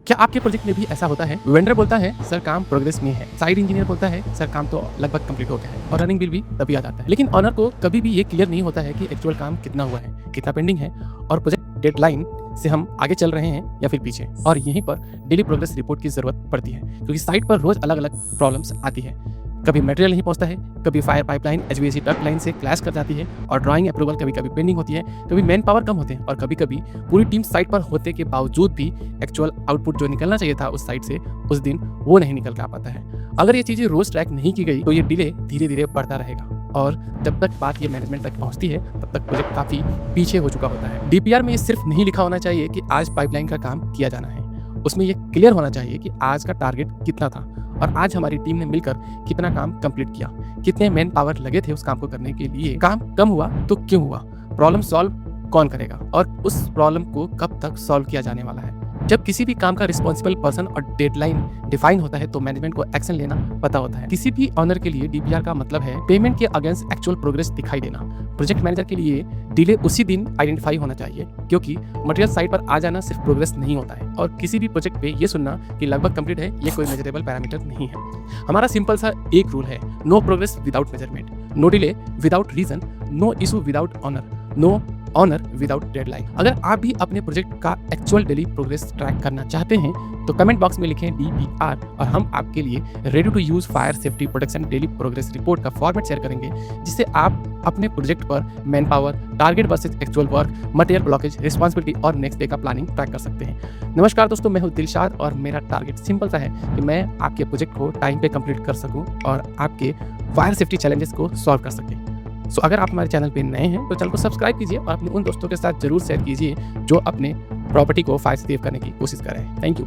क्या आपके प्रोजेक्ट में भी ऐसा होता है? वेंडर बोलता है सर काम प्रोग्रेस में है, साइड इंजीनियर बोलता है सर काम तो लगभग कंप्लीट हो गया है और रनिंग बिल भी तभी आ जाता है। लेकिन ऑनर को कभी भी ये क्लियर नहीं होता है कि एक्चुअल काम कितना हुआ है, कितना पेंडिंग है और प्रोजेक्ट डेडलाइन से हम आगे चल रहे हैं या फिर पीछे। और यहीं पर डेली प्रोग्रेस रिपोर्ट की जरूरत पड़ती है क्योंकि साइट पर रोज अलग अलग प्रॉब्लम्स आती है। कभी मटेरियल नहीं पहुंचता है, कभी fire pipeline HVAC duct line से क्लैश कर जाती है और ड्राइंग अप्रूवल कभी कभी पेंडिंग होती है, कभी मैन पावर कम होते हैं और कभी कभी पूरी टीम साइट पर होते के बावजूद भी एक्चुअल आउटपुट जो निकलना चाहिए था उस साइट से उस दिन वो नहीं निकल कर पाता है। अगर ये चीज़ें रोज ट्रैक नहीं की गई तो ये डिले धीरे धीरे बढ़ता रहेगा और जब तक बात ये मैनेजमेंट तक पहुंचती है तब तक प्रोजेक्ट काफ़ी पीछे हो चुका होता है। डीपीआर में ये सिर्फ नहीं लिखा होना चाहिए कि आज पाइपलाइन का काम किया जाना है, उसमें ये क्लियर होना चाहिए कि आज का टारगेट कितना था और आज हमारी टीम ने मिलकर कितना काम कंप्लीट किया, कितने मैन पावर लगे थे उस काम को करने के लिए, काम कम हुआ तो क्यों हुआ, प्रॉब्लम सॉल्व कौन करेगा और उस प्रॉब्लम को कब तक सॉल्व किया जाने वाला है। जब किसी भी काम का रिस्पॉन्सिबल पर्सन और डेडलाइन डिफाइन होता है तो मैनेजमेंट को एक्शन लेना पता होता है। किसी भी ऑनर के लिए डीपीआर का मतलब है पेमेंट के अगेंस्ट एक्चुअल प्रोग्रेस दिखाई देना। प्रोजेक्ट मैनेजर के लिए डिले उसी दिन आइडेंटिफाई होना चाहिए क्योंकि मटेरियल साइट पर आ जाना सिर्फ प्रोग्रेस नहीं होता है और किसी भी प्रोजेक्ट पे ये सुनना कि लगभग कंप्लीट है ये कोई मेजरेबल पैरामीटर नहीं है। हमारा सिंपल सा एक रूल है, no progress without measurement, no delay without reason, no issue without owner, no owner without deadline. अगर आप भी अपने प्रोजेक्ट का एक्चुअल डेली प्रोग्रेस ट्रैक करना चाहते हैं तो कमेंट बॉक्स में लिखें डीपीआर और हम आपके लिए ready to use fire safety protection daily progress report का फॉर्मेट शेयर करेंगे जिससे आप अपने प्रोजेक्ट पर man power, target versus actual work, material blockage, responsibility और नेक्स्ट डे का प्लानिंग ट्रैक कर सकते हैं। नमस्कार दोस्तों, मैं हूं दिलशाद और मेरा टारगेट सिंपल सा है कि मैं आपके प्रोजेक्ट को टाइम पे कंप्लीट कर सकूं और आपके फायर सेफ्टी चैलेंजेस को सॉल्व कर सकें। सो अगर आप हमारे चैनल पे नए हैं तो चैनल को सब्सक्राइब कीजिए और अपने उन दोस्तों के साथ जरूर शेयर कीजिए जो अपने प्रॉपर्टी को फायर सेफ करने की कोशिश कर रहे हैं। Thank you.